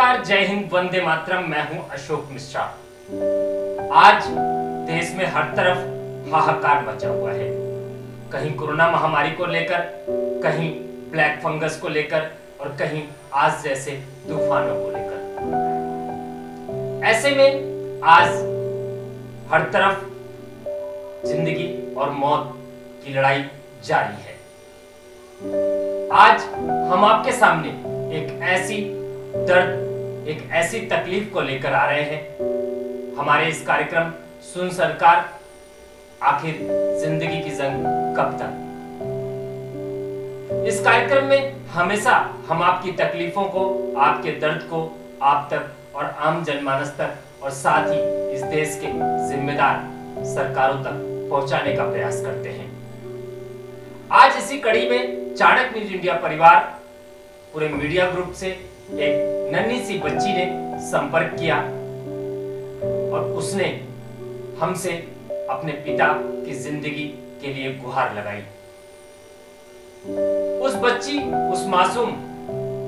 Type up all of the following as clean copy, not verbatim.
नमस्कार, जय हिंद, वंदे मातरम। मैं हूं अशोक मिश्रा। आज देश में हर तरफ हाहाकार मचा हुआ है, कहीं कोरोना महामारी को लेकर, कहीं ब्लैक फंगस को लेकर और कहीं आज जैसे तूफानों को लेकर। ऐसे में आज हर तरफ जिंदगी और मौत की लड़ाई जारी है। आज हम आपके सामने एक ऐसी दर्द, एक ऐसी तकलीफ को लेकर आ रहे हैं। हमारे इस कार्यक्रम सुन सरकार, आखिर जिंदगी की जंग कब तक। इस कार्यक्रम में हमेशा हम आपकी तकलीफों को, आपके दर्द को आप तक और आम जनमानस तक और साथ ही इस देश के जिम्मेदार सरकारों तक पहुंचाने का प्रयास करते हैं। आज इसी कड़ी में चाणक्य न्यूज इंडिया परिवार पूरे मीडिया ग्रुप से एक नन्ही सी बच्ची ने संपर्क किया और उसने हमसे अपने पिता की जिंदगी के लिए गुहार लगाई। उस बच्ची, उस मासूम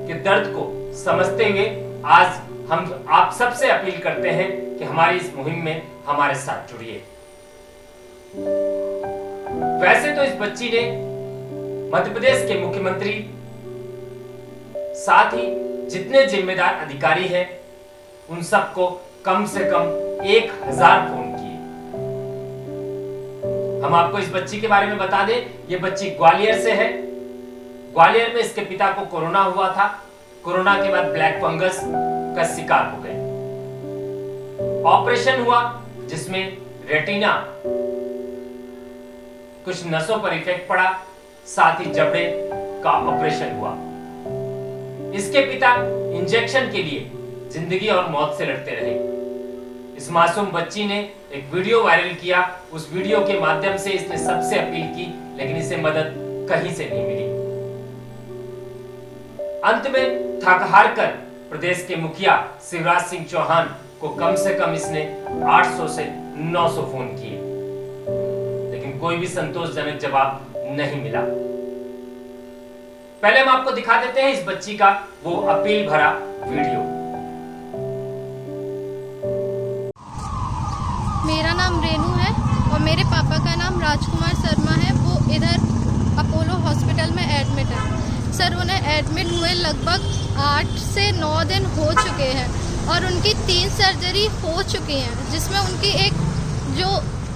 के दर्द को समझते हुए आज हम आप सबसे अपील करते हैं कि हमारी इस मुहिम में हमारे साथ जुड़िए। वैसे तो इस बच्ची ने मध्य प्रदेश के मुख्यमंत्री, साथ ही जितने जिम्मेदार अधिकारी हैं, उन सबको कम से कम 1000 फोन किए। हम आपको इस बच्ची के बारे में बता दें, ये बच्ची ग्वालियर से है। ग्वालियर में इसके पिता को कोरोना हुआ था। कोरोना के बाद ब्लैक फंगस का शिकार हो गए। ऑपरेशन हुआ जिसमें रेटिना, कुछ नसों पर इफेक्ट पड़ा, साथ ही जबड़े का ऑपरेशन हुआ। इसके पिता इंजेक्शन के लिए जिंदगी और मौत से लड़ते रहे। इस मासूम बच्ची ने एक वीडियो वायरल किया। उस वीडियो के माध्यम से इसने सबसे अपील की, लेकिन इसे मदद कहीं से नहीं मिली। अंत में थक हार कर प्रदेश के मुखिया शिवराज सिंह चौहान को कम से कम इसने 800 से 900 फोन किए, लेकिन कोई भी संतोषजनक जवाब नहीं मिला। पहले हम आपको दिखा देते हैं इस बच्ची का वो अपील भरा वीडियो। मेरा नाम रेनू है और मेरे पापा का नाम राजकुमार शर्मा है। वो इधर अपोलो हॉस्पिटल में एडमिट है। सर, उन्हें एडमिट हुए लगभग 8 से 9 दिन हो चुके हैं और उनकी 3 सर्जरी हो चुकी हैं, जिसमें उनकी एक जो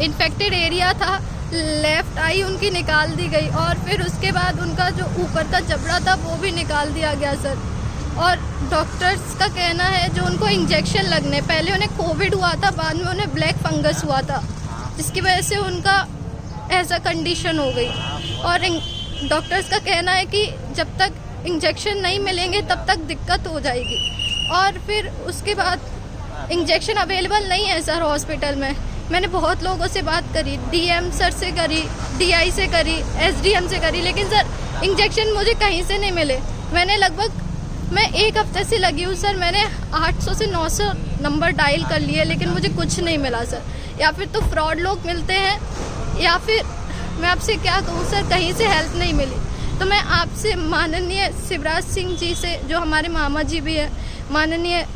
इन्फेक्टेड एरिया था, लेफ्ट आई उनकी निकाल दी गई और फिर उसके बाद उनका जो ऊपर का जबड़ा था वो भी निकाल दिया गया सर। और डॉक्टर्स का कहना है जो उनको इंजेक्शन लगने, पहले उन्हें कोविड हुआ था, बाद में उन्हें ब्लैक फंगस हुआ था, जिसकी वजह से उनका ऐसा कंडीशन हो गई। और डॉक्टर्स का कहना है कि जब तक इंजेक्शन नहीं मिलेंगे तब तक दिक्कत हो जाएगी। और फिर उसके बाद इंजेक्शन अवेलेबल नहीं है सर हॉस्पिटल में। मैंने बहुत लोगों से बात करी, डीएम सर से करी, डीआई से करी, एसडीएम से करी, लेकिन सर इंजेक्शन मुझे कहीं से नहीं मिले। मैं 1 हफ्ते से लगी हूँ सर। मैंने 800 से 900 नंबर डायल कर लिए, लेकिन मुझे कुछ नहीं मिला सर। या फिर तो फ्रॉड लोग मिलते हैं, या फिर मैं आपसे क्या कहूँ सर, कहीं से हेल्प नहीं मिली। तो मैं आपसे माननीय शिवराज सिंह जी से, जो हमारे मामा जी भी हैं, माननीय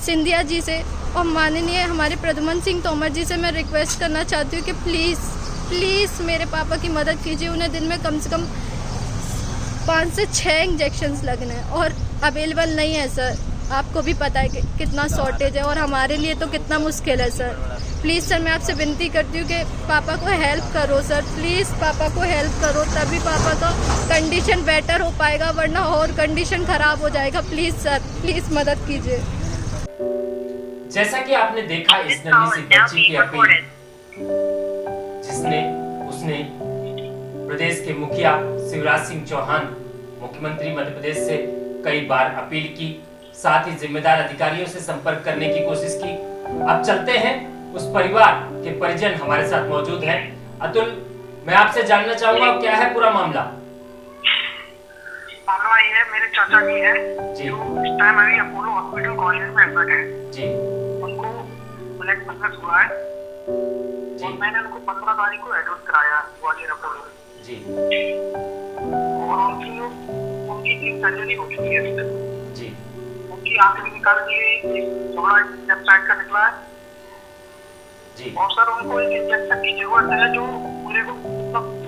सिंधिया जी से और माननीय हमारे प्रद्युमन सिंह तोमर जी से मैं रिक्वेस्ट करना चाहती हूँ कि प्लीज़ मेरे पापा की मदद कीजिए। उन्हें दिन में कम से कम 5 से 6 इंजेक्शन्स लगने हैं और अवेलेबल नहीं है सर। आपको भी पता है कि कितना शॉर्टेज है और हमारे लिए तो कितना मुश्किल है सर। प्लीज़ सर, मैं आपसे विनती करती हूँ कि पापा को हेल्प करो सर। प्लीज़ पापा को हेल्प करो, तभी पापा का कंडीशन बेटर हो पाएगा, वरना और कंडीशन ख़राब हो जाएगा। प्लीज़ सर, प्लीज़ मदद कीजिए। जैसा कि आपने देखा इस नन्ही सी बच्ची की अपील, उसने प्रदेश के मुखिया शिवराज सिंह चौहान, मुख्यमंत्री मध्य प्रदेश से कई बार अपील की, साथ ही जिम्मेदार अधिकारियों से संपर्क करने की कोशिश की। अब चलते हैं, उस परिवार के परिजन हमारे साथ मौजूद हैं। अतुल, मैं आपसे जानना चाहूंगा क्या है पूरा मामला। मामला ये है, मेरे चाचा जी है जी, जो इस टाइम अभी अपोलो हॉस्पिटल ग्वालियर में एडमिट है जी। उनको ब्लैक फंगस हुआ है जी। और मैंने उनको 15 तारीख को एडमिट कराया ग्वालियर अपोलो जी। और उनकी 3 सर्जरी हो चुकी है अभी तक। जी। उनकी आंख भी निकाल दी गई, थोड़ा लेफ्ट साइड का निकला है जी और सर उनको एक इंजेक्शन की जरूरत है जो पूरे को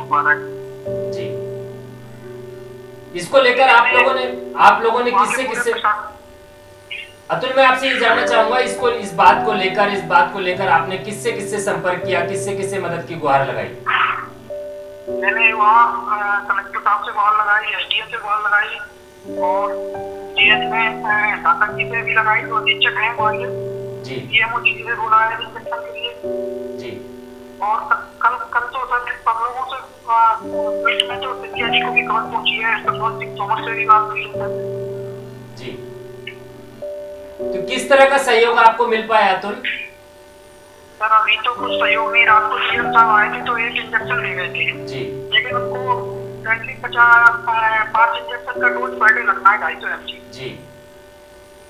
पा रहा है जी। इसको लेकर आप लोगों ने किससे किससे अतुल, मैं आपसे ये जानना चाहूंगा, इस बात को लेकर आपने किससे किससे संपर्क किया, किससे किससे मदद की गुहार लगाई? मैंने वहाँ कलेक्टर साहब से गुहार लगाई, एसडीएम से गुहार लगाई और डीएच में शासक जी से भी लगाई, जो अधीक्षक हैं ग्वालियर जी डीएमओ जी से बुलाया है इंजेक्शन के लिए जी। और कल तो सर सब लोगों से ट्वीट में तो सिंधिया जी को भी खबर पहुंची है, सतवंत सिंह तोमर से भी बात हुई है जी। तो किस तरह का सहयोग आपको मिल पाया अतुल? सर अभी तो कुछ सहयोग नहीं, रात को सीएम साहब आए थे तो एक इंजेक्शन ले गए थे जी लेकिन उनको 5 इंजेक्शन का डोज पर डे लगना है 250 mg जी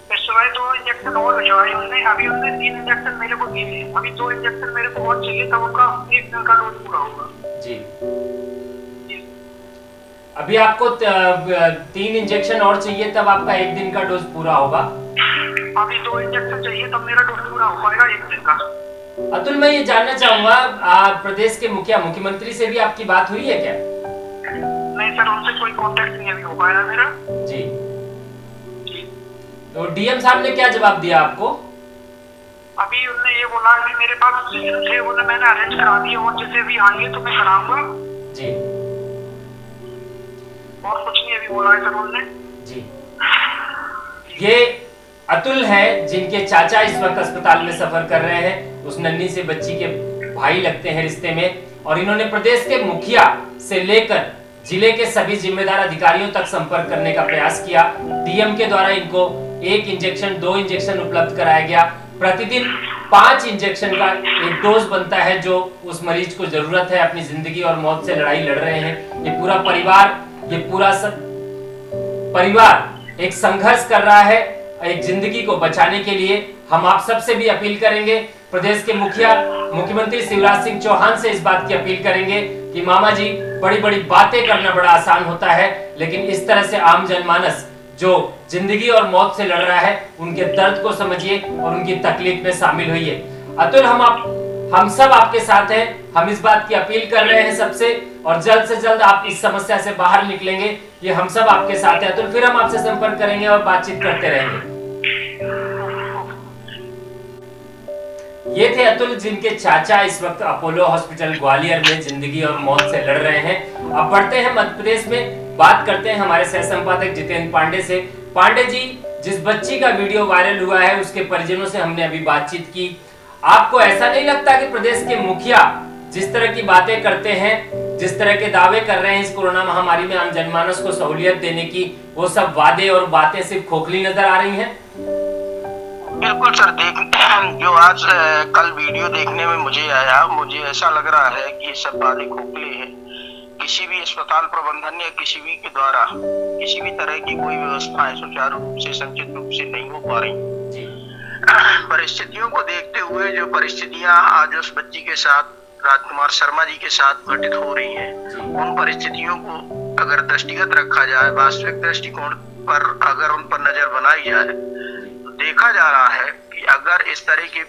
इस सुबह 2 इंजेक्शन और भिजवाए उन्होंने, अभी उन्होंने 3 इंजेक्शन मेरे को दिए हैं, अभी 2 इंजेक्शन मेरे को और चाहिए तब उनका 1 दिन का डोज पूरा होगा जी। अभी आपको 3 इंजेक्शन और चाहिए तब आपका 1 दिन का डोज पूरा होगा। अभी 2 इंजेक्शन चाहिए तब मेरा डोज पूरा हो पाएगा 1 दिन का। अतुल, मैं ये जानना चाहूंगा, प्रदेश के मुख्यमंत्री से भी आपकी बात हुई है क्या? नहीं सर, उनसे कोई कांटेक्ट नहीं अभी हो पाया मेरा जी। तो डीएम साहब ने क्या जवाब दिया आपको? अभी उन्होंने ये बोला कि मेरे पास थे, बोले मैंने अरेंज करा दिए और जैसे भी आएंगे तो मैं कराऊंगा जी। और कुछ नहीं अभी बोला है सर उन्होंने जी। ये अतुल है जिनके चाचा इस वक्त अस्पताल में सफर कर रहे हैं, उस नन्ही से बच्ची के भाई लगते हैं रिश्ते में, और इन्होंने प्रदेश के मुखिया से लेकर जिले के सभी जिम्मेदार अधिकारियों तक संपर्क करने का प्रयास किया। डीएम के द्वारा इनको 1 इंजेक्शन 2 इंजेक्शन उपलब्ध कराया गया। प्रतिदिन 5 इंजेक्शन का एक डोज बनता है जो उस मरीज को जरूरत है, अपनी जिंदगी और मौत से लड़ाई लड़ रहे हैं। ये पूरा परिवार एक संघर्ष कर रहा है एक जिंदगी को बचाने के लिए। हम आप सबसे भी अपील करेंगे, प्रदेश के मुख्यमंत्री शिवराज सिंह चौहान से इस बात की अपील करेंगे कि मामा जी, बड़ी बड़ी बातें करना बड़ा आसान होता है, लेकिन इस तरह से आम जनमानस जो जिंदगी और मौत से लड़ रहा है उनके दर्द को समझिए और उनकी तकलीफ में शामिल होइए। अतुल, हम सब आपके साथ हैं, हम इस बात की अपील कर रहे हैं सबसे, और जल्द से जल्द आप इस समस्या से बाहर निकलेंगे, ये हम सब आपके साथ हैं। अतुल, फिर हम आपसे संपर्क करेंगे और बातचीत करते रहेंगे। ये थे अतुल, जिनके चाचा इस वक्त अपोलो हॉस्पिटल ग्वालियर में जिंदगी और मौत से लड़ रहे हैं। अब बढ़ते हैं मध्य प्रदेश में, बात करते हैं हमारे सह संपादक जितेंद्र पांडे से। पांडे जी, जिस बच्ची का वीडियो वायरल हुआ है उसके परिजनों से हमने अभी बातचीत की। आपको ऐसा नहीं लगता कि प्रदेश के मुखिया जिस तरह की बातें करते हैं, जिस तरह के दावे कर रहे हैं इस कोरोना महामारी में आम जनमानस को सहूलियत देने की, वो सब वादे और बातें सिर्फ खोखली नजर आ रही हैं? बिल्कुल सर, जो आज कल वीडियो देखने में मुझे आया, मुझे ऐसा लग रहा है कि ये सब बातें खोखले हैं। किसी भी अस्पताल प्रबंधन या किसी भी के द्वारा किसी भी तरह की कोई व्यवस्थाएं सुचारू रूप से संचित रूप से नहीं हो पा रही। परिस्थितियों को देखते हुए जो परिस्थितियां आज उस बच्ची के साथ राजकुमार शर्मा जी के साथ घटित हो रही हैं, उन परिस्थितियों को अगर दृष्टिगत रखा जाए, वास्तविक दृष्टिकोण पर अगर उन पर नजर बनाई जाए, तो देखा जा रहा है कि अगर इस तरह के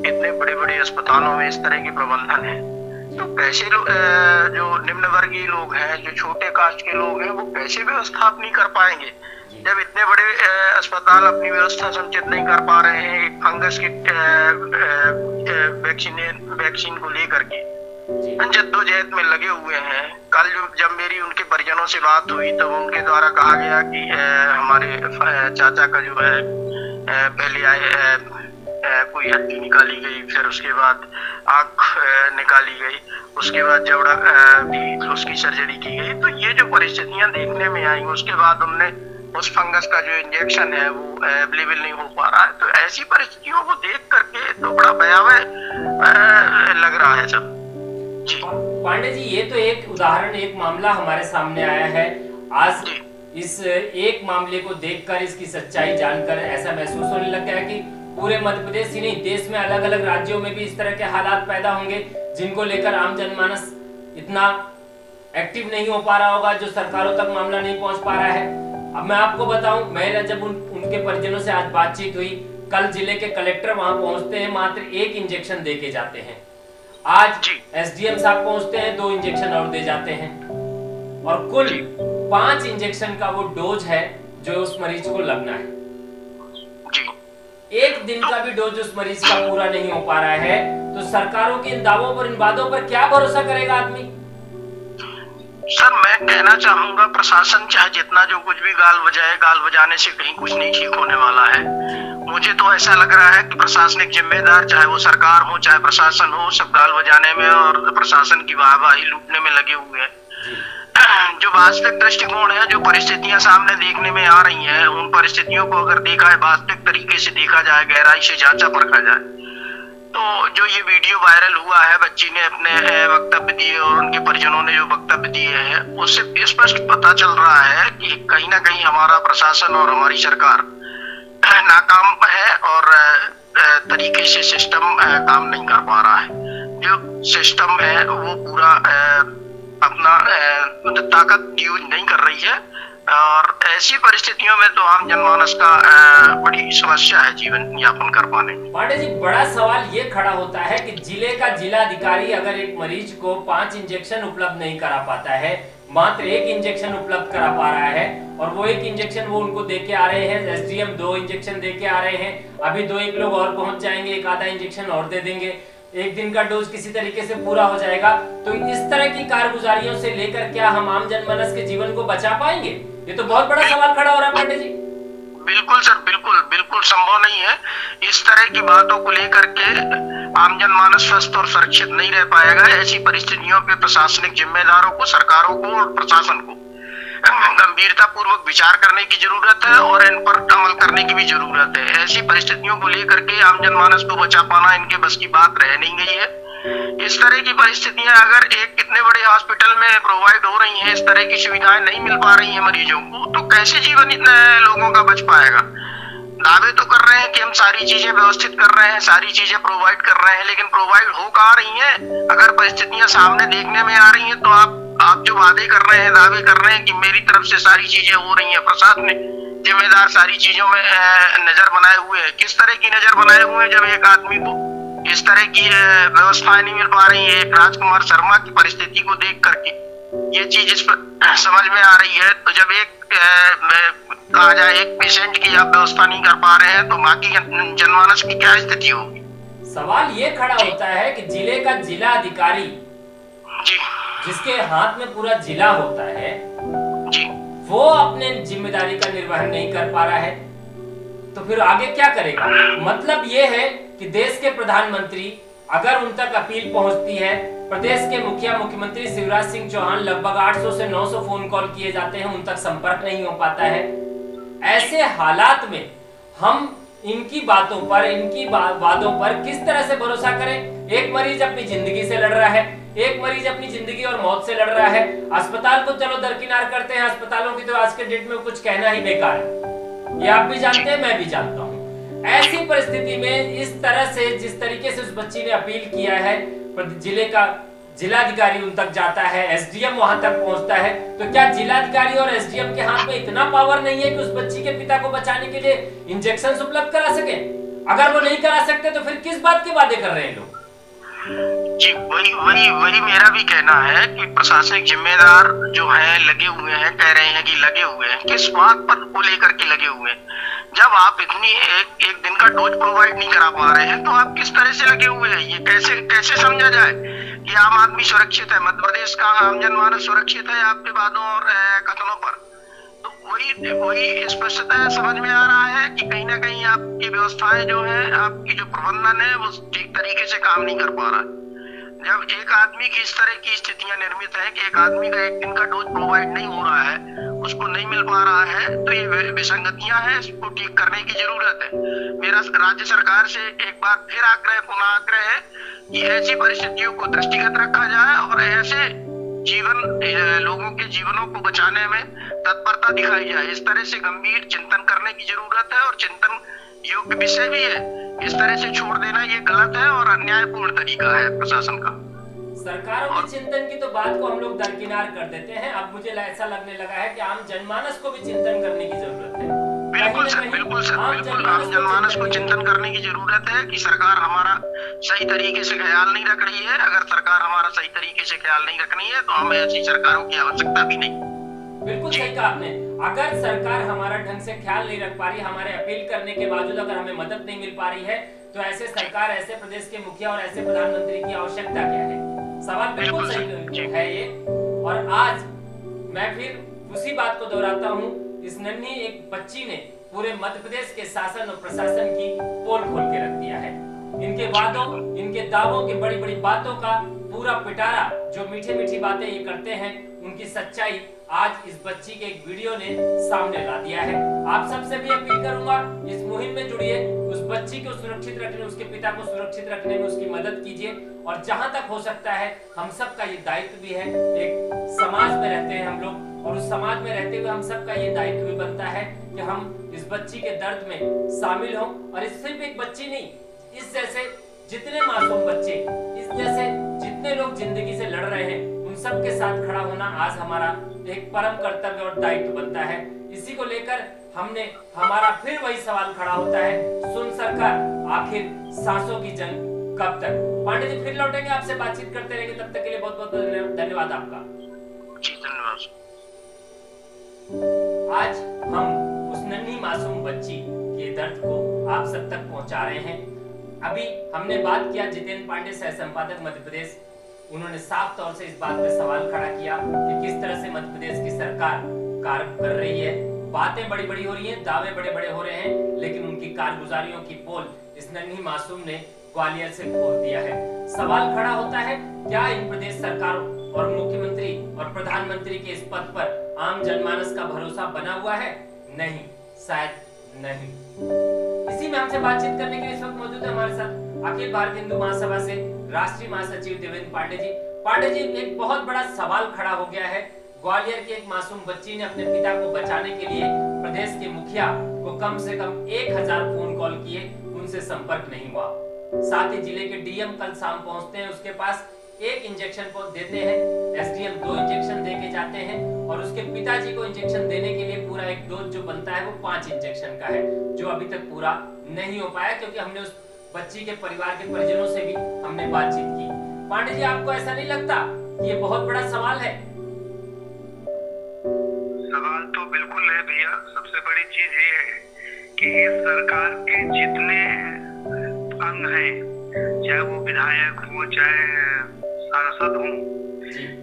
इतने बड़े बड़े अस्पतालों में इस तरह के प्रबंधन है, तो कैसे जो निम्न वर्गीय लोग हैं, जो छोटे कास्ट के लोग हैं, वो कैसे व्यवस्था अपनी कर पाएंगे जब इतने बड़े अस्पताल अपनी व्यवस्था संचित नहीं कर पा रहे हैं एक फंगस के वैक्सीन को लेकर के जद्दोजहद में लगे हुए हैं। कल जब मेरी उनके परिजनों से बात हुई तब उनके द्वारा कहा गया कि हमारे चाचा का जो है पहले कोई हड्डी निकाली गई, फिर उसके बाद आँख निकाली गई, उसके बाद जबड़ा भी उसकी सर्जरी की गई। तो ये जो परिस्थितियां देखने में आई, उसके बाद उनने उस फंगस का जो इंजेक्शन है वो अवेलेबल नहीं हो पा रहा है। तो ऐसी परिस्थितियों को देख करके तो बड़ा भयावह लग रहा है सब। जी पांडे जी, ये तो एक उदाहरण, एक मामला हमारे सामने आया है। आज इस एक मामले को देखकर, इसकी सच्चाई जानकर ऐसा महसूस होने लग गया कि पूरे मध्य प्रदेश ही नहीं, देश में अलग अलग राज्यों में भी इस तरह के हालात पैदा होंगे जिनको लेकर आम जनमानस इतना एक्टिव नहीं हो पा रहा होगा, जो सरकारों तक मामला नहीं पहुंच पा रहा है। अब मैं आपको बताऊं, मैं जब उनके परिजनों से आज बातचीत हुई। कल जिले के कलेक्टर वहां पहुंचते हैं, मात्र 1 इंजेक्शन दे के जाते हैं। आज एसडीएम साहब पहुंचते हैं, 2 इंजेक्शन और दे जाते हैं, और कुल 5 इंजेक्शन का वो डोज है जो उस मरीज को लगना है। एक दिन का भी डोज उस मरीज का पूरा नहीं हो पा रहा है, तो सरकारों के इन दावों पर, इन वादों पर क्या भरोसा करेगा आदमी? सर, मैं कहना चाहूंगा प्रशासन चाहे जितना जो कुछ भी गाल बजाए, गाल बजाने से कहीं कुछ नहीं ठीक होने वाला है। मुझे तो ऐसा लग रहा है कि प्रशासनिक जिम्मेदार, चाहे वो सरकार हो चाहे प्रशासन हो, सब गाल बजाने में और प्रशासन की वाहवाही लूटने में लगे हुए हैं। जो वास्तविक दृष्टिकोण है, जो परिस्थितियां सामने देखने में आ रही हैं, उन परिस्थितियों को अगर देखा है, वास्तविक तरीके से देखा जाए, गहराई से जांचा परखा जाए, तो जो ये वीडियो वायरल हुआ है, बच्ची ने अपने वक्तव्य दिए और उनके परिजनों ने जो वक्तव्य दिए हैं, उससे स्पष्ट पता चल रहा है कि कहीं ना कहीं हमारा प्रशासन और हमारी सरकार नाकाम है और तरीके से सिस्टम काम नहीं कर पा रहा है। जो सिस्टम है वो पूरा अपना ताकत यूज नहीं कर रही है, और ऐसी परिस्थितियों में तो आम जनमानस का बड़ी समस्या है जीवन यापन कर पाने में। पांडे जी, बड़ा सवाल ये खड़ा होता है कि जिले का जिलाधिकारी अगर एक मरीज को 5 इंजेक्शन उपलब्ध नहीं करा पाता है, मात्र 1 इंजेक्शन उपलब्ध करा पा रहा है, और वो 1 इंजेक्शन वो उनको दे के आ रहे हैं, एसडीएम 2 इंजेक्शन दे के आ रहे हैं, अभी 2-1 लोग और पहुंच जाएंगे, 1 आधा इंजेक्शन और दे देंगे, 1 दिन का डोज किसी तरीके से पूरा हो जाएगा। तो इस तरह की कारगुजारियों से लेकर क्या हम आम जनमानस के जीवन को बचा पाएंगे? ये तो बहुत बड़ा सवाल खड़ा हो रहा है पांडे जी। बिल्कुल सर, बिल्कुल संभव नहीं है। इस तरह की बातों को लेकर के आम जनमानस स्वस्थ और सुरक्षित नहीं रह पाएगा। ऐसी परिस्थितियों पे प्रशासनिक जिम्मेदारों को, सरकारों को और प्रशासन को गंभीरता पूर्वक विचार करने की जरूरत है और इन पर अमल करने की भी जरूरत है। ऐसी परिस्थितियों को लेकर के आम जनमानस को बचा पाना इनके बस की बात रह नहीं गई है। इस तरह की परिस्थितियां अगर एक कितने बड़े हॉस्पिटल में प्रोवाइड हो रही हैं, इस तरह की सुविधाएं नहीं मिल पा रही हैं मरीजों को, तो कैसे जीवन इतने लोगों का बच पाएगा? दावे तो कर रहे हैं कि हम सारी चीजें व्यवस्थित कर रहे हैं, सारी चीजें प्रोवाइड कर रहे हैं, लेकिन प्रोवाइड हो कहाँ रही हैं? अगर परिस्थितियां सामने देखने में आ रही हैं तो आप जो वादे कर रहे हैं, दावे कर रहे हैं कि मेरी तरफ से सारी चीजें हो रही हैं, प्रशासनिक जिम्मेदार सारी चीजों में नजर बनाए हुए हैं। किस तरह की नजर बनाए हुए हैं जब एक आदमी को इस तरह की व्यवस्थाएं नहीं मिल पा रही है? एक राजकुमार शर्मा की परिस्थिति को देख करके ये चीज इस पर समझ में आ रही है। तो जब एक कहा जाए एक पेशेंट की आप व्यवस्था नहीं कर पा रहे हैं, तो बाकी जनमानस की क्या स्थिति होगी? सवाल ये खड़ा होता है कि जिले का जिला अधिकारी जी, जिसके हाथ में पूरा जिला होता है जी, वो अपने जिम्मेदारी का निर्वहन नहीं कर पा रहा है, तो फिर आगे क्या करेगा? मतलब ये है कि देश के प्रधानमंत्री, अगर उन तक अपील पहुंचती है, प्रदेश के मुख्यमंत्री शिवराज सिंह चौहान लगभग 800 से 900 फोन कॉल किए जाते हैं, उन तक संपर्क नहीं हो पाता है। ऐसे हालात में हम इनकी बातों पर, इनकी वादों पर किस तरह से भरोसा करें? एक मरीज अपनी जिंदगी से लड़ रहा है, एक मरीज अपनी जिंदगी और मौत से लड़ रहा है। अस्पताल को चलो दरकिनार करते हैं, अस्पतालों की तो आज के डेट में कुछ कहना ही बेकार है, ये आप भी जानते हैं, मैं भी जानता हूँ। ऐसी परिस्थिति में इस तरह से, जिस तरीके से उस बच्ची ने अपील किया है, जिले का जिलाधिकारी उन तक जाता है, एसडीएम वहां तक पहुंचता है, तो क्या जिलाधिकारी और एसडीएम के हाथ में इतना पावर नहीं है कि उस बच्ची के पिता को बचाने के लिए इंजेक्शन उपलब्ध करा सके? अगर वो नहीं करा सकते तो फिर किस बात के वादे कर रहे हैं लोग? जी, वही मेरा भी कहना है कि प्रशासनिक जिम्मेदार जो हैं लगे हुए हैं, कह रहे हैं कि लगे हुए हैं, किस बात पर को लेकर के लगे हुए हैं? जब आप इतनी एक दिन का डोज प्रोवाइड नहीं करा पा रहे हैं, तो आप किस तरह से लगे हुए हैं? ये कैसे समझा जाए कि आम आदमी सुरक्षित है, मध्य प्रदेश का आम जनमानस सुरक्षित है आपके वादों और कथनों पर? तो वही स्पष्टता समझ में आ रहा है कि कहीं ना कहीं आपकी व्यवस्थाएं जो है, आपकी जो प्रबंधन है, वो ठीक तरीके से काम नहीं कर पा रहा है। जब एक आदमी की इस तरह की स्थितियां निर्मित है कि एक आदमी का एक दिन का डोज प्रोवाइड नहीं हो रहा है, उसको नहीं मिल पा रहा है, तो ये विसंगतियां हैं, इसको ठीक करने की जरूरत है। मेरा राज्य सरकार से एक बार फिर पुनः आग्रह है कि ऐसी परिस्थितियों को दृष्टिगत रखा जाए और ऐसे लोगों के जीवनों को बचाने में तत्परता दिखाई जाए। इस तरह से गंभीर चिंतन करने की जरूरत है और चिंतन योग्य विषय भी है। इस तरह से छोड़ देना ये गलत है और अन्यायपूर्ण तरीका है प्रशासन का। सरकारों के चिंतन की तो बात को हम लोग दरकिनार कर देते हैं। अब मुझे ऐसा लगने लगा है कि आम जनमानस को भी चिंतन करने की जरूरत है। बिल्कुल सर, बिल्कुल सर, बिल्कुल आम जनमानस को चिंतन करने की जरूरत है कि सरकार हमारा सही तरीके से ख्याल नहीं रख रही है। अगर सरकार हमारा सही तरीके से ख्याल नहीं रख रही है तो हमें ऐसी सरकारों की आवश्यकता भी नहीं। बिल्कुल सही कहा आपने। अगर सरकार हमारा ढंग से ख्याल नहीं रख पा रही, हमारे अपील करने के बावजूद अगर हमें मदद नहीं मिल पा रही है, तो ऐसे सरकार, ऐसे प्रदेश के मुखिया और ऐसे प्रधानमंत्री की आवश्यकता क्या है? सवाल बिल्कुल सही है ये। और आज मैं फिर उसी बात को दोहराता हूँ, इस नन्ही एक बच्ची ने पूरे मध्य प्रदेश के शासन और प्रशासन की पोल खोल के रख दिया है। इनके वादों, इनके दावों की बड़ी बड़ी बातों का पूरा पिटारा, जो मीठी मीठी बातें ये करते हैं, उनकी सच्चाई आज इस बच्ची के एक वीडियो ने सामने ला दिया है। आप सबसे भी अपील करूंगा, इस मुहिम में जुड़िए, उस बच्ची को सुरक्षित रखने, उसके पिता को सुरक्षित रखने में उसकी मदद कीजिए। और जहां तक हो सकता है, हम सबका ये दायित्व भी है, एक समाज में रहते हैं हम लोग, और उस समाज में रहते हुए हम सबका ये दायित्व भी बनता है कि हम इस बच्ची के दर्द में शामिल हों। और इस सिर्फ एक बच्ची नहीं, इस जैसे जितने मासूम बच्चे, इस जैसे जितने लोग जिंदगी से लड़ रहे हैं, उन सब के साथ खड़ा होना आज हमारा एक परम कर्तव्य और दायित्व बनता है। इसी को लेकर हमारा फिर वही सवाल खड़ा होता है, सुन सरकार, आखिर सांसों की जंग कब तक? पांडे जी फिर लौटेंगे, आपसे बातचीत करते रहेंगे, तब तक के लिए बहुत बहुत धन्यवाद आपका। जी धन्यवाद। आज हम उस नन्ही मासूम बच्ची के दर्द को आप सब तक पहुंचा रहे हैं। अभी हमने बात किया जितेंद्र पांडे, सह संपादक मध्य प्रदेश, उन्होंने साफ तौर से इस बात पे सवाल खड़ा किया कि किस तरह से मध्य प्रदेश की सरकार कार्य कर रही है। बातें बड़ी बड़ी हो रही हैं, दावे बड़े बड़े हो रहे हैं, लेकिन उनकी कारगुजारियों की पोल इस नन्ही मासूम ने ग्वालियर से खोल दिया है। सवाल खड़ा होता है, क्या इन प्रदेश सरकारों और मुख्यमंत्री और प्रधानमंत्री के इस पद पर आम जनमानस का भरोसा बना हुआ है? नहीं, शायद नहीं। इसी में हमसे बातचीत करने के लिए इस वक्त मौजूद है हमारे साथ अखिल भारतीय हिंदू महासभा से राष्ट्रीय महासचिव देवेंद्र पांडे जी। पांडे जी, एक बहुत बड़ा सवाल खड़ा हो गया है। ग्वालियर की एक मासूम बच्ची ने अपने पिता को बचाने के लिए प्रदेश के मुखिया को कम से कम 1000 फोन कॉल किए, उनसे संपर्क नहीं हुआ। साथ ही जिले के डीएम कल शाम पहुंचते हैं, उसके पास एक इंजेक्शन को देते हैं, एसडीएम 2 इंजेक्शन देके जाते हैं, और उसके पिताजी को इंजेक्शन देने के लिए पूरा एक डोज जो बनता है वो 5 इंजेक्शन का है, जो अभी तक पूरा नहीं हो पाया, क्योंकि हमने उस बच्ची के परिवार के परिजनों से भी हमने बातचीत की। पांडे जी, आपको ऐसा नहीं लगता कि ये बहुत बड़ा सवाल है? सवाल तो बिल्कुल है भैया। सबसे बड़ी चीज ये है कि इस सरकार के जितने अंग हैं, चाहे वो विधायक हो चाहे सांसद हो,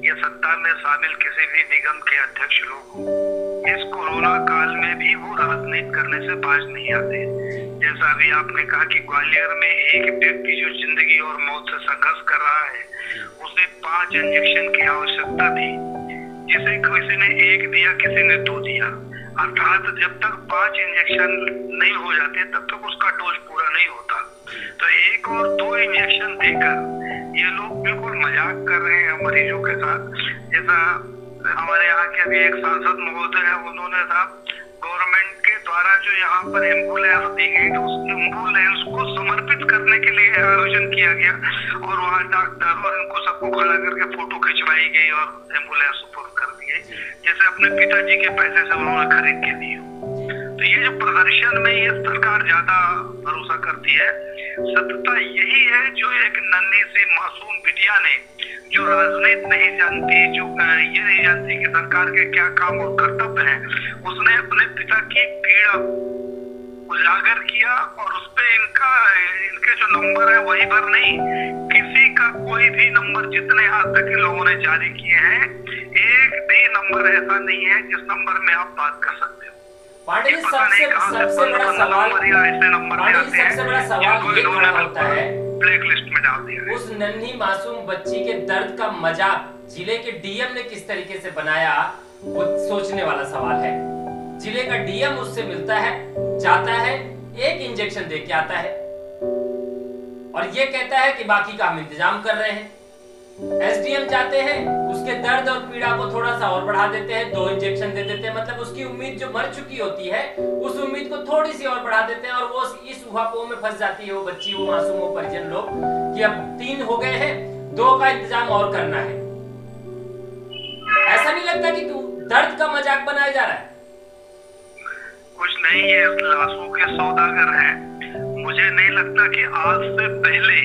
ये सत्ता में शामिल किसी भी निगम के अध्यक्ष लोग हो, इस कोरोना काल में भी वो राजनीति करने से बाज नहीं आते। जैसा अभी आपने कहा कि ग्वालियर में एक व्यक्ति जो जिंदगी और मौत से संघर्ष कर रहा है, उसे 5 इंजेक्शन की आवश्यकता थी, जिसे किसी ने 1 दिया, किसी ने 2 दिया। अर्थात जब तक 5 इंजेक्शन नहीं हो जाते तब तक उसका डोज पूरा नहीं होता। तो 1 और 2 इंजेक्शन देकर ये लोग बिल्कुल मजाक कर रहे हैं मरीजों के साथ। जैसा हमारे यहाँ के अभी एक सांसद महोदय है, उन्होंने साहब गवर्नमेंट के द्वारा जो यहाँ पर एम्बुलेंस दी गई, तो उस एम्बुलेंस को समर्पित करने के लिए आयोजन किया गया, और वहाँ डॉक्टर और इनको सबको खड़ा करके फोटो खिंचवाई गई और एम्बुलेंस सुपुर्द कर दी गई, जैसे अपने पिताजी के पैसे से उन्होंने खरीद के दी। तो ये जो प्रदर्शन में ये सरकार ज्यादा भरोसा करती है, सत्यता यही है जो एक नन्ही सी मासूम बिटिया ने, जो राजनीति नहीं जानती, जो ये नहीं जानती कि सरकार के क्या काम और कर्तव्य हैं, उसने अपने पिता की पीड़ा उजागर किया, और उस पे इनके जो नंबर है वही भर नहीं, किसी का कोई भी नंबर जितने आज तक के लोगों ने जारी किए हैं, एक भी नंबर ऐसा नहीं है जिस नंबर में आप बात कर सकते हो। पांडे जी, सबसे बड़ा सवाल ये खड़ा होता है, ब्लैक लिस्ट में डाल दिया। उस नन्ही मासूम बच्ची के दर्द का मजाक जिले के डीएम ने किस तरीके से बनाया, वो सोचने वाला सवाल है। जिले का डीएम उससे मिलता है, जाता है, एक इंजेक्शन दे के आता है, और ये कहता है कि बाकी का हम इंतजाम कर रहे हैं। एसडीएम जाते हैं, उसके दर्द और पीड़ा को थोड़ा सा और बढ़ा देते हैं, 2 इंजेक्शन दे देते हैं, मतलब उसकी उम्मीद जो मर चुकी होती है, उस उम्मीद को थोड़ी सी और बढ़ा देते हैं, और वो इस उहापोह में फंस जाती है वो बच्ची, वो मासूम, वो परिजन लोग, कि अब 3 हो गए हैं, 2 का इंतजाम और करना है। ऐसा नहीं लगता कि तू दर्द का मजाक बनाया जा रहा है? कुछ नहीं, ये लाशों के सौदागर हैं। मुझे नहीं लगता कि आज से पहले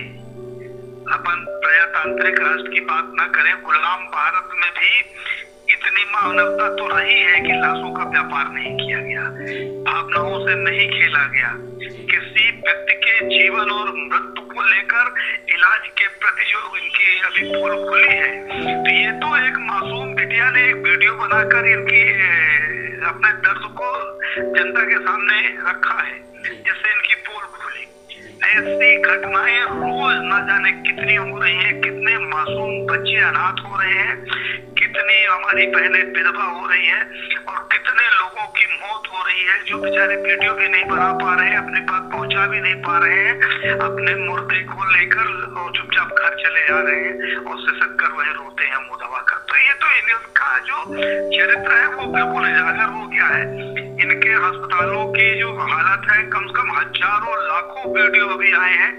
अपन प्रजातांत्रिक राष्ट्र की बात ना करें, गुलाम भारत में भी इतनी मानवता तो रही है कि लाशों का व्यापार नहीं किया गया, भावनाओं से नहीं खेला गया। किसी व्यक्ति के जीवन और मृत्यु को लेकर इलाज के प्रति जो इनकी अभी पोल खुली है, तो ये तो एक मासूम बिटिया ने एक वीडियो बनाकर इनकी अपने दर्द को जनता के सामने रखा है, जिससे इनकी पोल खुली। ऐसी घटनाएं रोज न जाने कितनी हो रही हैं, कितने मासूम बच्चे अनाथ हो रहे हैं, कितनी हमारी बहनें विधवा हो रही हैं, और कितने लोगों की मौत हो रही है जो बेचारे वीडियो भी नहीं बना पा रहे हैं, अपने पास पहुंचा भी नहीं पा रहे हैं, अपने मुर्दे को लेकर और चुपचाप घर चले जा रहे हैं और सिसक कर वही रोते हैं मुंह दबा कर। तो ये तो इनका जो चरित्र है वो बिल्कुल उजागर हो गया है। इनके अस्पतालों की जो हालत है, कम से कम हजारों लाखों वीडियो अभी आए हैं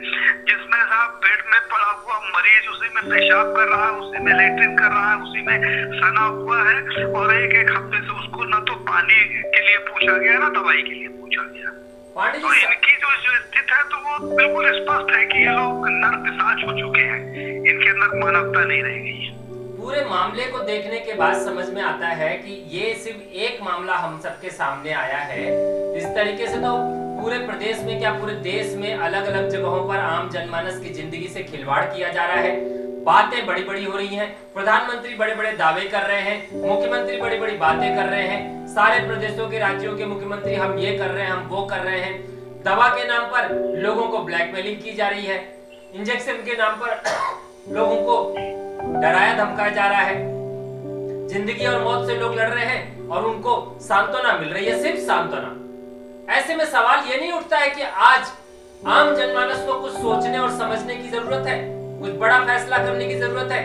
जिसमें साहब बेड में पड़ा हुआ मरीज उसी में पेशाब कर रहा है, उसी में लेटरिन कर रहा है, उसी में सना हुआ है, और एक एक हफ्ते से उसको न तो पानी के लिए पूछा गया ना दवाई के लिए पूछा गया। तो इनकी जो स्थिति है तो वो बिल्कुल स्पष्ट है कि ये लोग नर पिशाच हो चुके हैं, इनके अंदर मानवता नहीं रह गई है। पूरे मामले को देखने के बाद समझ में आता है कि ये सिर्फ एक मामला हम सबके सामने आया है। इस तरीके से तो पूरे प्रदेश में क्या पूरे देश में अलग अलग जगहों पर आम जनमानस की जिंदगी से खिलवाड़ किया जा रहा है। बातें बड़ी बड़ी हो रही हैं, प्रधानमंत्री बड़े बड़े दावे कर रहे हैं, मुख्यमंत्री बड़ी बड़ी बातें कर रहे हैं, सारे प्रदेशों के राज्यों के मुख्यमंत्री हम ये कर रहे हैं, हम वो कर रहे हैं। दवा के नाम पर लोगों को ब्लैकमेलिंग की जा रही है, इंजेक्शन के नाम पर लोगों को डराया धमकाया जा रहा है, जिंदगी और मौत से लोग लड़ रहे हैं और उनको सांत्वना मिल रही है, सिर्फ सांत्वना। ऐसे में सवाल ये नहीं उठता है कि आज आम जनमानस को कुछ सोचने और समझने की जरूरत है, कुछ बड़ा फैसला करने की जरूरत है।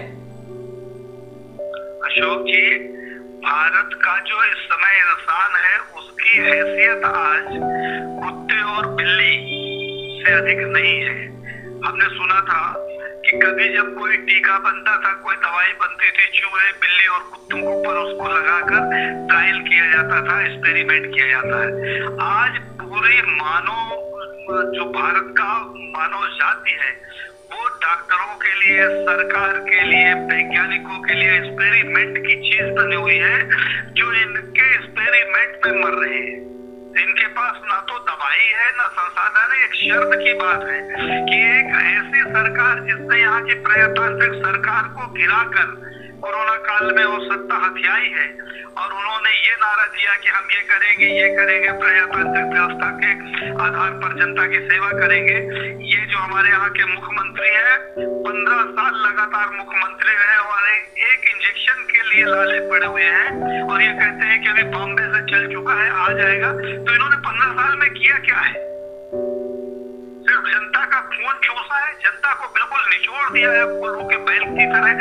अशोक जी, भारत का जो इस समय इंसान है उसकी हैसियत आज कुत्ते और बिल्ली से अधिक नहीं है। हमने सुना था कि कभी जब कोई टीका बनता था, कोई दवाई बनती थी, चूहे बिल्ली और कुत्तों के ऊपर उसको लगाकर ट्रायल किया जाता था, एक्सपेरिमेंट किया जाता है। आज पूरी मानव जो भारत का मानव जाति है वो डॉक्टरों के लिए, सरकार के लिए, वैज्ञानिकों के लिए एक्सपेरिमेंट की चीज बनी हुई है, जो इनके एक्सपेरिमेंट में मर रहे हैं। इनके पास ना तो दवाई है ना संसाधन है। एक शर्म की बात है कि एक ऐसी सरकार जिसने यहाँ की प्रजातांत्रिक सरकार को गिराकर कोरोना काल में वो सत्ता हथियाई है, और उन्होंने ये नारा दिया कि हम ये करेंगे, प्रजातांत्रिक व्यवस्था के आधार पर जनता की सेवा करेंगे। ये जो हमारे यहाँ के मुख्यमंत्री हैं, 15 साल लगातार मुख्यमंत्री रहे और एक इंजेक्शन के लिए लाले पड़े हुए हैं, और ये कहते हैं कि अभी बॉम्बे से चल चुका है, आ जाएगा। तो इन्होंने 15 साल में किया क्या है? सिर्फ जनता का खून चूसा है, जनता को बिल्कुल निचोड़ दिया है कोल्हू के बैल की तरह,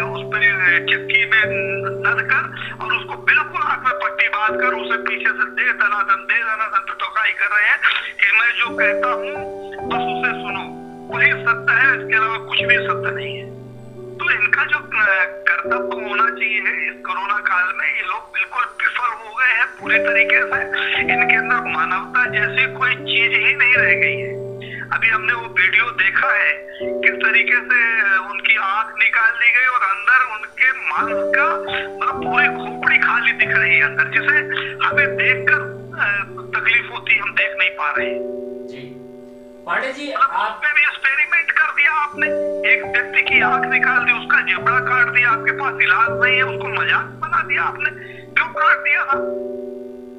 उस पर चक्की में नद कर और उसको बिल्कुल आंख में पट्टी बांध कर उसे पीछे से दे दनादन टोकाई कर रहे हैं कि मैं जो कहता हूँ बस उसे सुनो, वही सत्य है, इसके अलावा कुछ भी सत्य नहीं है। तो इनका जो कर्तव्य होना चाहिए इस कोरोना काल में, ये लोग बिल्कुल विफल हो गए हैं पूरी तरीके से। इनके अंदर मानवता जैसी कोई चीज ही नहीं रह गई है। अभी हमने वो वीडियो देखा है किस तरीके से उनकी आंख निकाल दी गई और अंदर उनके मांस का मतलब पूरी खोपड़ी खाली दिख रही है अंदर, जिसे हमें देखकर तकलीफ होती, हम देख नहीं पा रहे जी। पांडे जी, आप पे भी एक्सपेरिमेंट कर दिया आपने, एक व्यक्ति की आंख निकाल दी, उसका जेबड़ा काट दिया, आपके पास इलाज नहीं है, उसको मजाक बना दिया आपने। क्यों काट दिया था?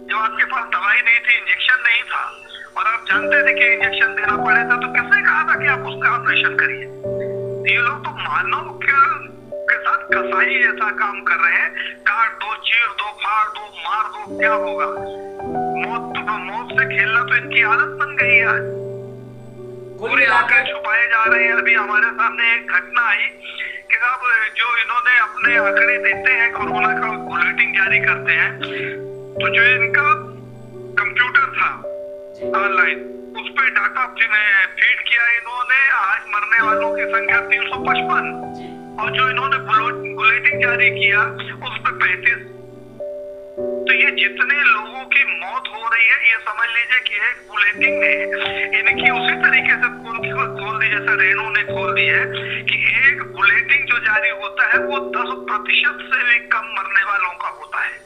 जब आपके पास दवाई नहीं थी, इंजेक्शन नहीं था और आप जानते थे कि इंजेक्शन देना पड़ेगा, तो किसने कहा था कि आप उसका ऑपरेशन करिए? ये लोग तो मानव के साथ कसाई जैसा काम कर रहे हैं। काट दो, चीर दो, फाड़ दो, मार दो, क्या होगा? मौत से खेलना तो इनकी आदत बन गई है आज। पूरे आंकड़े छुपाए जा रहे हैं। अभी हमारे सामने एक घटना आई कि साहब जो इन्होंने अपने आंकड़े देते हैं, कोरोना का बुलेटिन जारी करते हैं, तो जो इनका कंप्यूटर था ऑनलाइन, उस पर डाटा फीड किया इन्होंने। आज मरने वालों की संख्या 355 और जो इन्होंने बुलेटिन जारी किया उस पर 35। तो ये जितने लोगों की मौत हो रही है, ये समझ लीजिए कि एक बुलेटिन ने इनकी उसी तरीके से खोल दी जैसा रेणु ने खोल दी है कि एक बुलेटिन जो जारी होता है वो 10% से भी कम मरने वालों का होता है,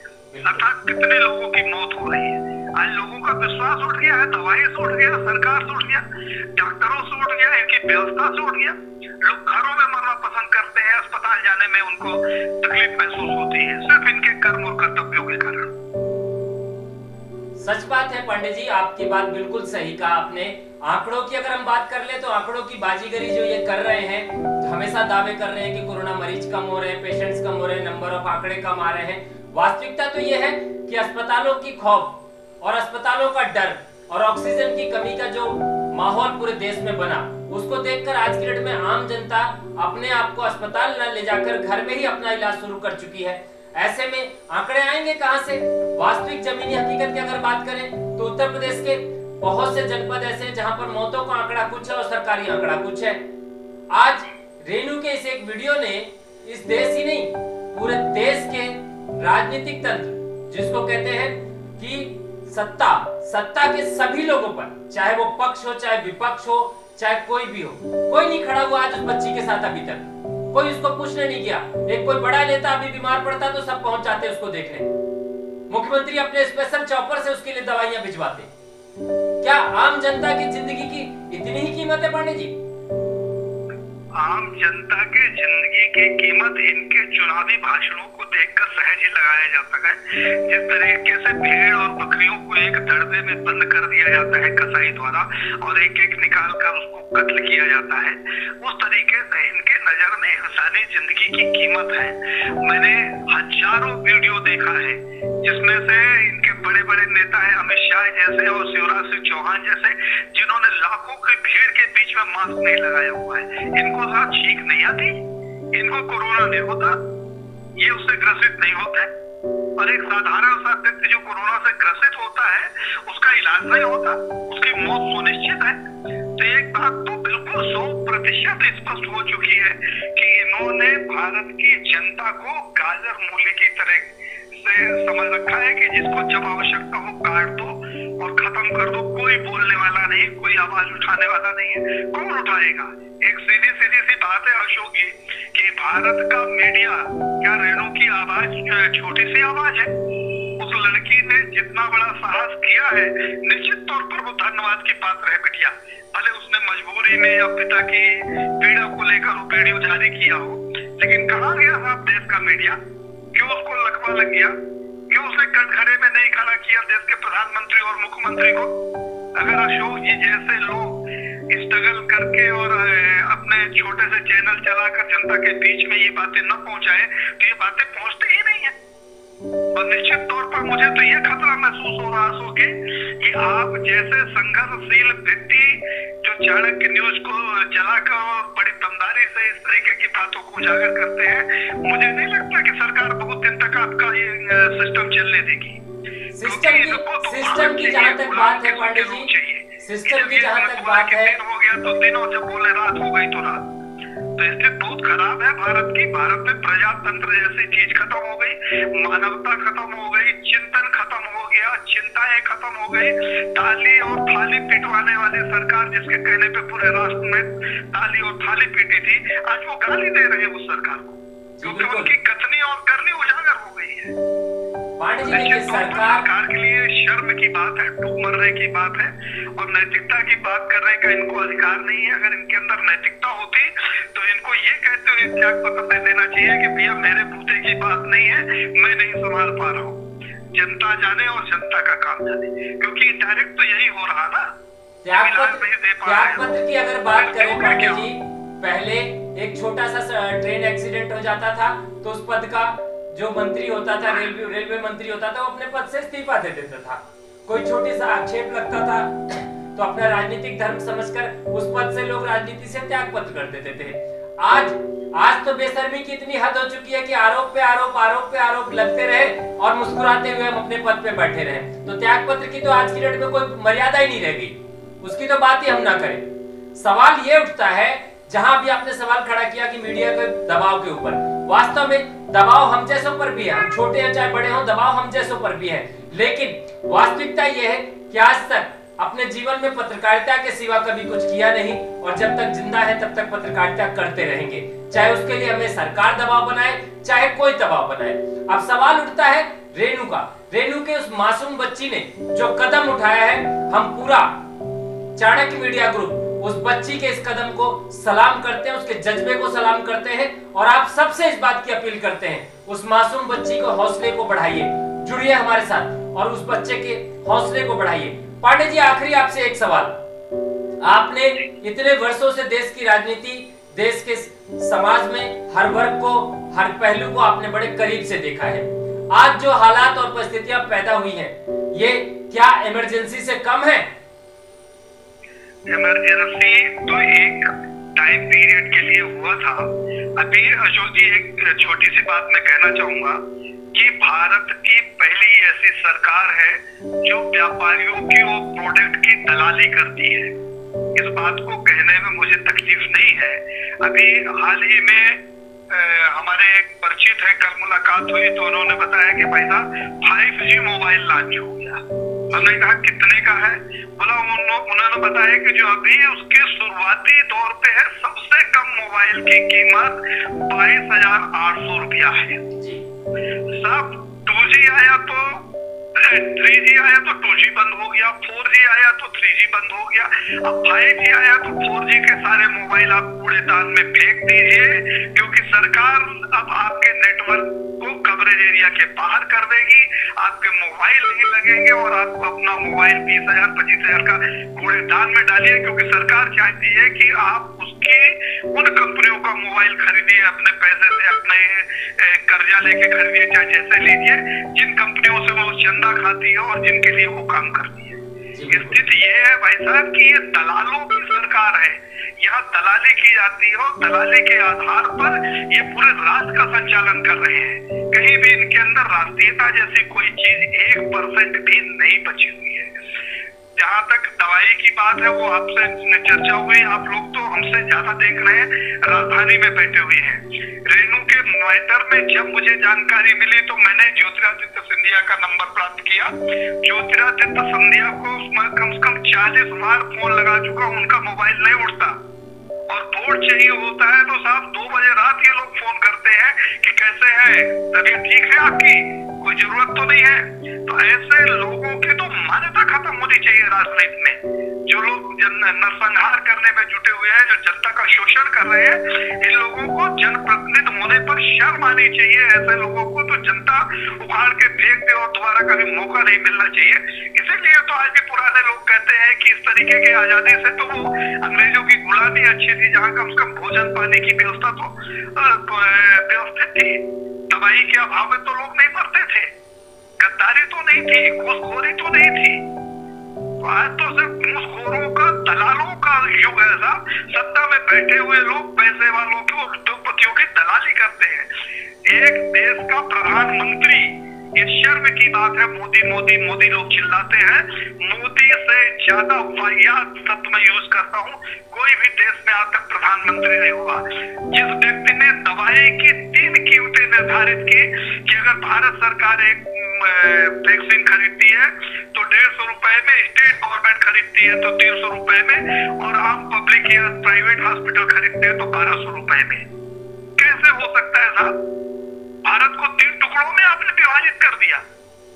अर्थात कितने लोगों की मौत हो रही है। आज लोगों का विश्वास उठ गया है, दवाई से उठ गया, सरकार से उठ गया, डॉक्टरों से उठ गया, इनकी व्यवस्था से उठ गया। लोग घरों में मरना पसंद करते हैं, अस्पताल जाने में उनको तकलीफ महसूस होती है सिर्फ इनके कर्म और कर्तव्यों के कारण। सच बात है पंडित जी, आपकी बात बिल्कुल सही कहा आपने। आंकड़ों की अगर हम बात कर ले तो आंकड़ों की बाजीगरी जो ये कर रहे हैं, हमेशा दावे कर रहे हैं कि कोरोना मरीज कम हो रहे हैं, पेशेंट्स कम हो रहे हैं, नंबर ऑफ आंकड़े कम आ रहे हैं। वास्तविकता तो ये है कि अस्पतालों की खौफ और अस्पतालों का डर और ऑक्सीजन की कमी का जो माहौल पूरे देश में बना, उसको देखकर आज की डेट में आम जनता अपने आप को अस्पताल न ले जाकर घर में ही अपना इलाज शुरू कर चुकी है। ऐसे में आंकड़े आएंगे कहां से? वास्तविक जमीनी हकीकत की अगर बात करें तो उत्तर प्रदेश के बहुत से जनपद ऐसे हैं जहां पर मौतों का आंकड़ा कुछ है और सरकारी आंकड़ा कुछ है। आज रेणु के इस एक वीडियो ने इस देश ही नहीं, पूरे देश के राजनीतिक तंत्र, जिसको कहते हैं कि सत्ता के सभी लोगों पर, चाहे वो पक्ष हो चाहे विपक्ष हो चाहे कोई भी हो, कोई नहीं खड़ा हुआ आज उस बच्ची के साथ अभी तक। कोई उसको पूछने नहीं गया। एक कोई बड़ा नेता अभी बीमार पड़ता तो सब पहुंच जाते उसको देखने। मुख्यमंत्री अपने स्पेशल चॉपर से उसके लिए दवाइयां भिजवाते। क्या आम जनता की जिंदगी की इतनी ही कीमत है पंडित जी? आम जनता के जिंदगी की कीमत इनके चुनावी भाषणों को देखकर सहज ही लगाया जाता है। जिस तरीके से भेड़ और बकरियों को एक दड़बे में बंद कर दिया जाता है कसाई द्वारा और एक एक निकाल कर उसको कत्ल किया जाता है, उस तरीके से इनके नजर में इंसानी जिंदगी की कीमत है। मैंने हजारों वीडियो देखा है जिसमें से इनके बड़े बड़े नेता हैं, अमित शाह जैसे और शिवराज सिंह चौहान जैसे, जिन्होंने लाखों की भीड़ के बीच में मास्क नहीं लगाया हुआ है। इनको छींक नहीं आती, इनको कोरोना नहीं होता, ये उससे ग्रसित नहीं होते। और एक साधारण सा व्यक्ति जो कोरोना से ग्रसित होता है उसका इलाज नहीं होता, उसकी मौत सुनिश्चित है। तो एक बात तो बिल्कुल 100% स्पष्ट हो चुकी है कि इन्होंने भारत की जनता को गाजर मूली की तरह से समझ रखा है कि जिसको जब आवश्यकता हो काट दो और खत्म कर दो। कोई बोलने वाला नहीं, कोई आवाज उठाने वाला नहीं है। कौन उठाएगा? एक सीधी सी बात है अशोक जी कि भारत का मीडिया, क्या रेणु की आवाज छोटी सी आवाज है? उस लड़की ने जितना बड़ा साहस किया है, निश्चित तौर पर वो धन्यवाद की पात्र है बिटिया। भले उसने मजबूरी में या पिता की पीड़ा को लेकर वो वीडियो जारी किया हो, लेकिन कहाँ गया साहब देश का मीडिया? क्यों उसको लकवा लग गया? क्यों उसने कटघरे में नहीं खड़ा किया देश के प्रधानमंत्री और मुख्यमंत्री को? अगर अशोक जी जैसे लोग स्ट्रगल करके और अपने छोटे से चैनल चलाकर जनता के बीच में ये बातें न पहुंचाए तो ये बातें पहुंचती ही नहीं है। और निश्चित तौर पर मुझे तो ये खतरा महसूस हो रहा अशोक कि आप जैसे संघर्षशील व्यक्ति जो चाणक्य न्यूज को चलाकर और बड़ी दमदारी से इस तरीके की बातों को उजागर करते हैं, मुझे नहीं लगता कि सरकार बहुत दिन तक आपका ये सिस्टम चलने देगी। सिस्टम की जहाँ तक बात है पंडित जी, सिस्टम की जहाँ तक बात है, दिन हो गया तो दिन और जब बोले रात हो गई तो रात। तो स्थिति बहुत खराब है भारत की। भारत में प्रजातंत्र जैसी चीज खत्म हो गई, मानवता खत्म हो गई, चिंतन खत्म हो गया, चिंताएं खत्म हो गई। ताली और थाली पिटवाने वाली सरकार, जिसके कहने पे पूरे राष्ट्र में ताली और थाली पीटी थी, आज वो गाली दे रहे हैं उस सरकार को, क्योंकि उनकी कथनी और करनी उजागर हो गई है। सरकार के लिए शर्म की बात है, डूब मरने की बात है और नैतिकता की बात करने का इनको अधिकार नहीं है। अगर इनके अंदर नैतिकता होती तो इनको ये कहते हुए त्याग पत्र दे देना चाहिए कि भैया मेरे बूते की बात नहीं है, मैं नहीं संभाल पा रहा हूँ। जनता जाने और जनता का काम जाने, क्योंकि डायरेक्ट तो यही हो रहा ना। त्याग पत्र की अगर बात करें पंडित जी, पहले एक छोटा सा ट्रेन एक्सीडेंट हो जाता था तो उस पद का जो मंत्री होता था, रेलवे मंत्री होता था, वो अपने पद से इस्तीफा दे देता था। कोई छोटी सा आक्षेप लगता था तो अपना राजनीतिक धर्म समझकर उस पद से लोग राजनीति से त्याग पत्र कर देते थे। आज तो बेशर्मी की इतनी हद हो चुकी है कि आरोप पे आरोप लगते रहे और मुस्कुराते हुए हम अपने पद पे बैठे रहे। तो त्याग पत्र की तो आज की डेट में कोई मर्यादा ही नहीं रह गई, उसकी तो बात ही हम ना करें। सवाल ये उठता है, जहां भी आपने सवाल खड़ा किया कि मीडिया के दबाव के ऊपर, वास्तव में दबाव हम जैसों पर भी है, हम छोटे या चाहे बड़े हों, दबाव हम जैसों पर भी है। लेकिन वास्तविकता यह है कि आज तक अपने जीवन में पत्रकारिता के सिवा कभी कुछ किया नहीं, और जब तक जिंदा है तब तक पत्रकारिता करते रहेंगे, चाहे उसके लिए हमें सरकार दबाव बनाए, चाहे कोई दबाव बनाए। अब सवाल उठता है रेणु का। रेणु के उस मासूम बच्ची ने जो कदम उठाया है, हम पूरा चाणक्य मीडिया ग्रुप उस बच्ची के इस कदम को सलाम करते हैं, उसके जज्बे को सलाम करते हैं, और आप सबसे इस बात की अपील करते हैं, उस मासूम बच्ची को हौसले को बढ़ाइए, जुड़िए हमारे साथ और उस बच्चे के हौसले को बढ़ाइए। पांडे जी, आखिरी आपसे एक सवाल। आपने इतने वर्षों से देश की राजनीति, देश के समाज में हर वर्ग को, हर पहलू को आपने बड़े करीब से देखा है। आज जो हालात और परिस्थितियां पैदा हुई हैं, ये क्या इमरजेंसी से कम है? इमरजेंसी तो एक टाइम पीरियड के लिए हुआ था। अभी अशोक जी, एक छोटी सी बात मैं कहना चाहूंगा कि भारत की पहली ऐसी सरकार है जो व्यापारियों की और प्रोडक्ट की दलाली करती है। इस बात को कहने में मुझे तकलीफ नहीं है। अभी हाल ही में हमारे एक परिचित है, कल मुलाकात हुई तो उन्होंने बताया कि भाई साहब 5G मोबाइल लॉन्च हो गया। हमने कहा कितने का है? बोला उन्होंने बताया कि जो अभी उसके शुरुआती दौर पे है, सबसे कम मोबाइल की कीमत 22,800 रुपया है। सब 2G आया तो 3G आया तो 2G बंद हो गया, 4G आया तो 3G बंद हो गया, अब 5G आया तो 4G के सारे मोबाइल आप कूड़ेदान में फेंक दीजिए, क्योंकि सरकार अब आपके नेटवर्क को कवरेज एरिया के बाहर कर देगी, आपके मोबाइल नहीं लगेंगे और आपको अपना मोबाइल 20,000 25,000 का कूड़ेदान में डालिए, क्योंकि सरकार चाहती है कि आप उसकी उन कंपनियों का मोबाइल खरीदिए, अपने पैसे से, अपने कर्जा लेके खरीदिए, चाहे जैसे लीजिए, जिन कंपनियों से वो चंदा खाती है और जिनके लिए वो काम करती है। स्थिति ये है भाई साहब कि ये दलालों की सरकार है, यहाँ दलाली की जाती है और दलाली के आधार पर ये पूरे राष्ट्र का संचालन कर रहे हैं। कहीं भी इनके अंदर राष्ट्रीयता जैसी कोई चीज 1% भी नहीं बची हुई है। जहाँ तक दवाई की बात है, वो आपसे चर्चा हुई, आप लोग तो हमसे ज्यादा देख रहे हैं, राजधानी में बैठे हुए हैं। रेणु के मैटर में जब मुझे जानकारी मिली तो मैंने ज्योतिरादित्य सिंधिया का नंबर प्राप्त किया। ज्योतिरादित्य सिंधिया को कम से कम 40 बार फोन लगा चुका, उनका मोबाइल नहीं उठता, और वोट चाहिए होता है तो साहब 2 बजे रात ये लोग फोन करते हैं कि कैसे है, तबीयत ठीक है आपकी, कोई जरूरत तो नहीं है। तो ऐसे लोगों की तो मान्यता खत्म होनी चाहिए राजनीति में। जो लोग नरसंहार करने में जुटे हुए हैं, जो जनता का शोषण कर रहे हैं, इन लोगों को जनप्रतिनिधि होने पर शर्म आनी चाहिए। ऐसे लोगों को तो जनता उखाड़ के फेंक दे और दोबारा कभी मौका नहीं मिलना चाहिए। इसीलिए तो आज भी पुराने लोग कहते हैं कि इस तरीके की आजादी से तो वो अंग्रेजों की गुलामी अच्छी थी, जहाँ कम से कम भोजन पानी की व्यवस्था तो व्यवस्थित थी, दवाई के अभाव में तो लोग नहीं मरते थे, गद्दारी तो नहीं थी, घूसखोरी तो नहीं थी। आज तो सिर्फ घूसखोरों का, दलालों का युग है साहब। सत्ता में बैठे हुए लोग पैसे वालों की और उद्योगपतियों की दलाली करते हैं। एक देश का प्रधानमंत्री, ये शर्म की बात है, मोदी मोदी मोदी लोग चिल्लाते हैं। मोदी से ज्यादा वाहियात शब्द मैं यूज करता हूँ, कोई भी देश में आज तक प्रधानमंत्री नहीं हुआ। जिस व्यक्ति ने दवाई की 3 कीमतें निर्धारित की कि अगर भारत सरकार एक वैक्सीन खरीदती है तो 150 रुपए में, स्टेट गवर्नमेंट खरीदती है तो 300 रुपए में, और आम पब्लिक या प्राइवेट हॉस्पिटल खरीदते हैं तो 1200 रुपए में। कैसे हो सकता है साहब? भारत को 3 टुकड़ों में आपने विभाजित कर दिया,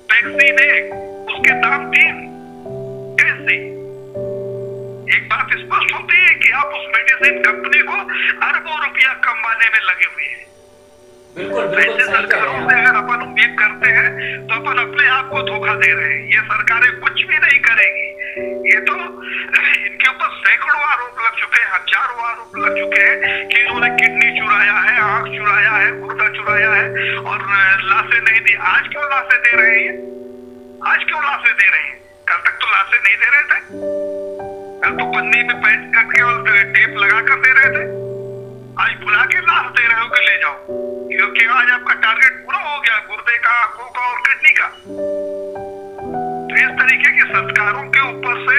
वैक्सीन एक, उसके दाम 3। कैसे? एक बात स्पष्ट होती है कि आप उस मेडिसिन कंपनी को अरबों रुपया कमाने में लगे हुए हैं। ऐसे सरकारों से अगर अपन उम्मीद करते हैं तो अपन अपने आप को धोखा दे रहे हैं। ये सरकारें कुछ भी नहीं करेंगी। ये तो इनके ऊपर सैकड़ों आरोप लग चुके हैं, हजारों आरोप लग चुके हैं कि इन्होंने किडनी चुराया है, आंख चुराया है, गुर्दा चुराया है और लाशें नहीं दी। आज क्यों लाशें दे रहे हैं? आज क्यों लाशें दे रहे हैं? कल तक तो लाशें नहीं दे रहे थे, कल तो पन्नी में पैक करके और टेप लगा कर दे रहे थे। आज बुला के लाश दे रहे हो कि ले जाओ, क्योंकि आज आपका टारगेट पूरा हो गया, गुर्दे का, आंखों का और किडनी का। तो इस तरीके के सरकारों के ऊपर से